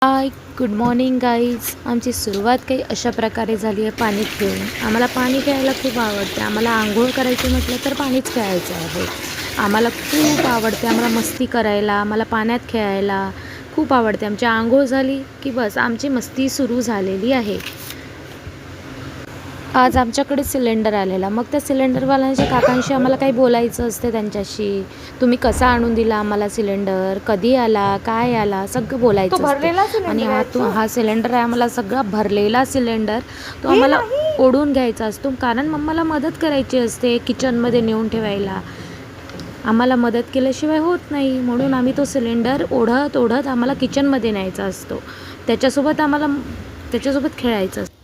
हाय, good morning guys. आमची सुरुवात काही अशा प्रकारे झाली आहे पाणी खेळून. आम्हाला पाणी खेळायला खूप आवडते. आम्हाला आंघोळ करायची म्हटलं तर पाणीच खेळायचं आहे. आम्हाला खूप आवडते. आम्हाला मस्ती करायला, आम्हाला पाण्यात खेळायला खूप आवडते. आमची आंघोळ झाली की बस आमची मस्ती सुरू झालेली आहे. आज आमच्याकडे सिलेंडर आलेला. मग त्या सिलेंडरवाल्यांच्या काकांशी आम्हाला काही बोलायचं असते. त्यांच्याशी तुम्ही कसा आणून दिला आम्हाला सिलेंडर, कधी आला, काय आला, सगळं बोलायचं असते. आणि हा सिलेंडर आहे आम्हाला सगळा भरलेला सिलेंडर. तो आम्हाला ओढून घ्यायचा असतो, कारण मम्माला मदत करायची असते किचनमध्ये नेऊन ठेवायला. आम्हाला मदत केल्याशिवाय होत नाही, म्हणून आम्ही तो सिलेंडर ओढत ओढत आम्हाला किचनमध्ये न्यायचा असतो. त्याच्यासोबत खेळायचं असतं.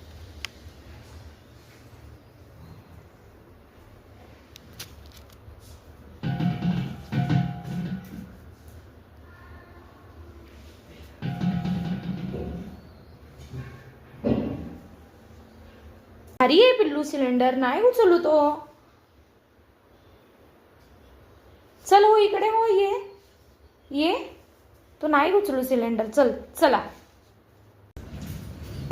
भारी आहे पिल्लू सिलेंडर, नाही उचलू तो. चल हो इकडे, हो ये तो नाही उचलू सिलेंडर. चला.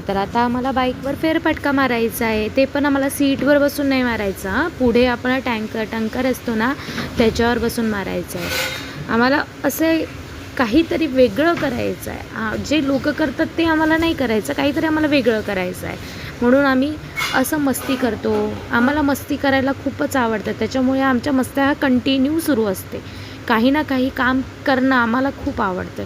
तर आता आम्हाला बाईकवर फेरफटका मारायचा आहे. ते पण आम्हाला सीटवर बसून नाही मारायचा. पुढे आपण टँकर असतो ना, त्याच्यावर बसून मारायचं आहे. आम्हाला असे काहीतरी वेगळं करायचं आहे. जे लोक करतात ते आम्हाला नाही करायचं, काहीतरी आम्हाला वेगळं करायचं आहे. म्हणून आम्ही असं मस्ती करतो. आम्हाला मस्ती करायला खूपच आवडतं. त्याच्यामुळे आमच्या मस्त्या हा कंटिन्यू सुरू असते. काही ना काही काम करणं आम्हाला खूप आवडतं.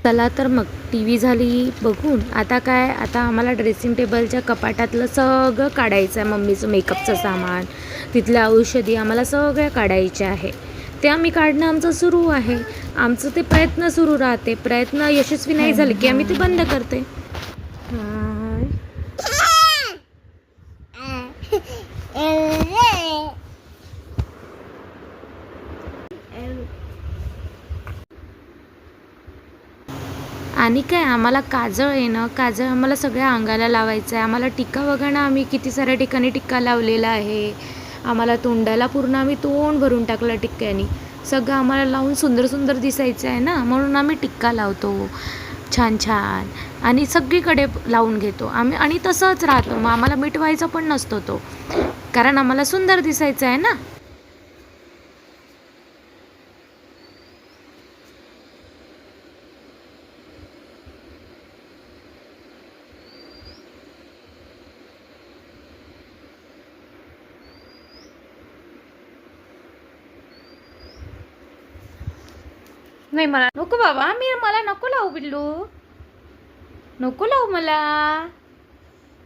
चला तर मग टी व्ही झाली बघून. आता आम्हाला ड्रेसिंग टेबलच्या कपाटातलं सगळं काढायचं आहे. मम्मीचं मेकअपचं सामान, तिथल्या औषधी आम्हाला सगळ्या काढायच्या आहे. ते आम्ही काढणं आमचं सुरू आहे. आमचं ते प्रयत्न सुरू राहते. प्रयत्न यशस्वी नाही झाले की आम्ही ते बंद करते. आणि काय, आम्हाला काजळ आहे ना, काजळ आम्हाला सगळ्या अंगाला लावायचं आहे. आम्हाला टिक्का बघा ना, आम्ही किती साऱ्या ठिकाणी टिक्का लावलेला आहे. आम्हाला तोंडाला पूर्ण आम्ही तोंड भरून टाकलं टिक्क्यानी. सगळं आम्हाला लावून सुंदर सुंदर दिसायचं आहे ना, म्हणून आम्ही टिक्का लावतो छान छान आणि सगळीकडे लावून घेतो आम्ही. आणि तसंच राहतो. मग आम्हाला मिटवायचा पण नसतो तो, कारण आम्हाला सुंदर दिसायचं आहे ना. नाही, मला नको बाबा, मला नको लावू बिल्लू, नको लावू मला.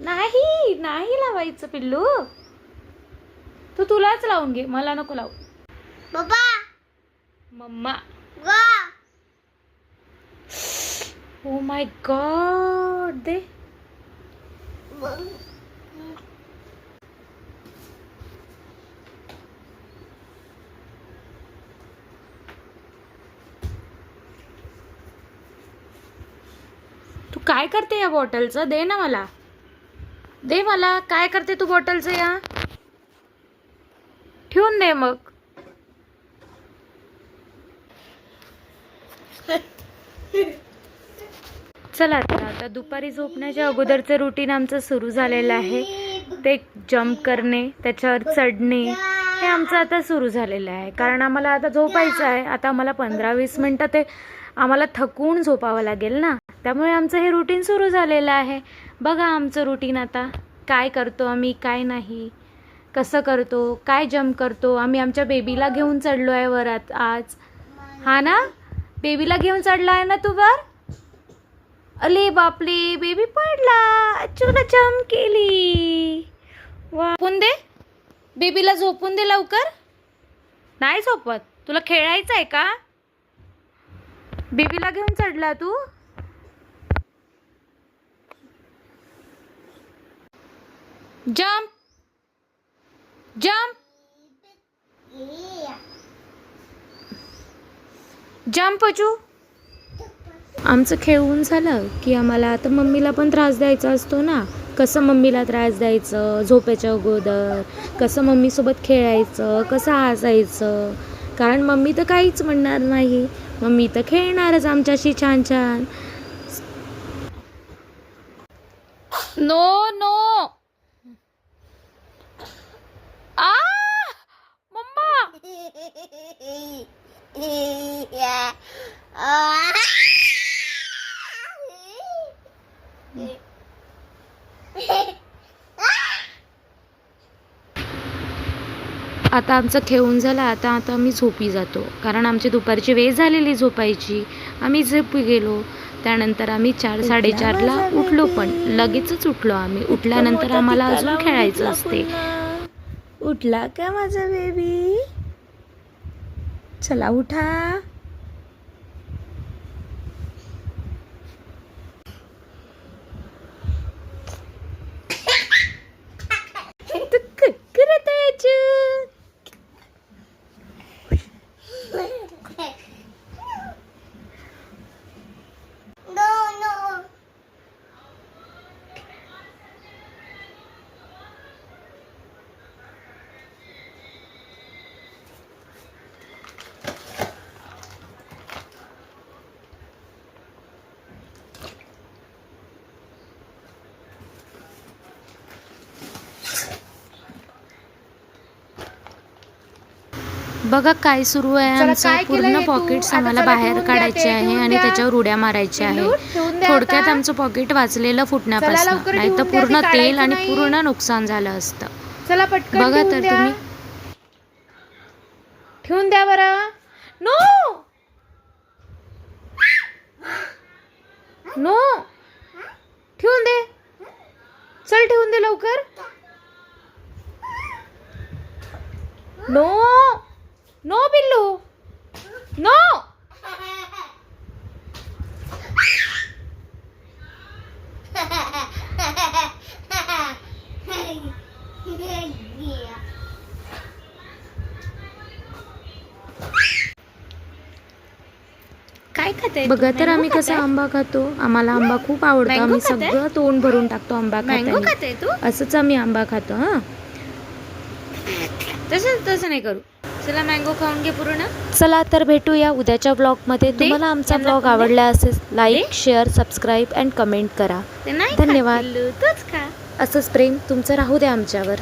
नाही लावायचं पिल्लू, तुलाच लावून घे, मला नको लावू. बाबा, मम्मा, ओ माय गॉड, दे. तू काय करते या बॉटलचं? दे ना मला, दे मला. काय करते तू बॉटलचं? या ठेवून दे मग. चला तर आता दुपारी झोपण्याच्या अगोदरचं रुटीन आमचं सुरू झालेलं आहे. ते जंप करणे, त्याच्यावर चढणे, हे आमचं आता सुरू झालेलं आहे. कारण आम्हाला आता झोपायचं आहे. आता आम्हाला 15-20 मिनटं ते आम्हाला थकून झोपावं लागेल ना, त्यामुळे आमचं हे रुटीन सुरू झालेलं आहे. बघा आमचं रुटीन आता, काय करतो आम्ही, काय नाही, कसं करतो, काय जंप करतो. आम्ही आमच्या बेबीला घेऊन चढलो आहे वरात आज. हा ना, बेबीला घेऊन चढला आहे ना तू वर? अले बापले, बेबी पडला, चुना जंप केली. वा, झोपून दे बेबीला, झोपून दे लवकर. नाही झोपत, तुला खेळायचं आहे का? बेबीला घेऊन चढला तू? जंप जंप जंप अचू. आमचं खेळून झालं की आम्हाला आता मम्मीला पण त्रास द्यायचा असतो ना. कसं मम्मीला त्रास द्यायचं झोपेच्या अगोदर, कसं मम्मीसोबत खेळायचं, कसं हसायचं. कारण मम्मी तर काहीच म्हणणार नाही, मम्मी तर खेळणारच आमच्याशी छान छान. नो नो आ मम्मा. आता आमचं खेळून झालं. आता आम्ही झोपी जातो, कारण आमची दुपारची वेळ झालेली झोपायची. आम्ही झोपी गेलो. त्यानंतर आम्ही 4-4:30ला उठलो, पण लगेचच उठलो आम्ही. उठल्यानंतर आम्हाला अजून खेळायचं असते. उठला का माझा बेबी? चला उठा. बघा काय सुरू आहे आमचं. पूर्ण पॉकेट्स आम्हाला बाहेर काढायचे आहे आणि त्याच्यावर उड्या मारायच्या आहे. थोडक्यात आमचं पॉकेट वाचलेलं फुटण्यापासून, नाही तर पूर्ण तेल आणि पूर्ण नुकसान झालं असतं. चला पटकन बघा तर तुम्ही. ठेवून द्या बरं. नो नो ठेवून दे. चल ठेवून दे लवकर. No no Billu no. काय खाते बघा तर आम्ही कसा आंबा खातो. आम्हाला आंबा खूप आवडतो. आम्ही सगळं तोंड भरून टाकतो आंबा खाताना. असंच आम्ही आंबा खातो. हा तसं नाही करू. चला मँगो खाऊन घे पूर्ण. चला तर भेटूया उद्याच्या ब्लॉगमध्ये. तुम्हाला आमचा ब्लॉग आवडला असेल, like share subscribe and comment करा. धन्यवाद. असंच प्रेम तुमचं राहू द्या आमच्यावर.